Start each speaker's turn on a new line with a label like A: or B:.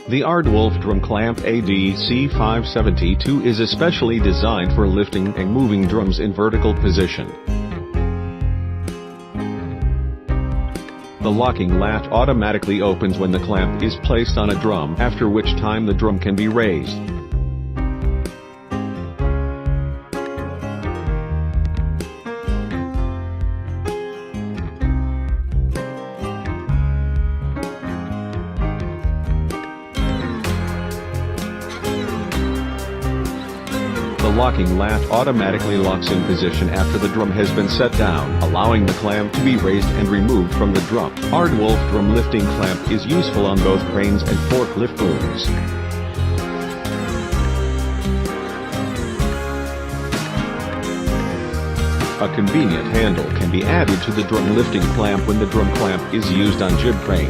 A: The Aardwolf drum clamp ADC 572 is especially designed for lifting and moving drums in vertical position. The locking latch automatically opens when the clamp is placed on a drum, after which time the drum can be raised. The locking latch automatically locks in position after the drum has been set down, allowing the clamp to be raised and removed from the drum. Aardwolf drum lifting clamp is useful on both cranes and forklift booms. A convenient handle can be added to the drum lifting clamp when the drum clamp is used on jib crane.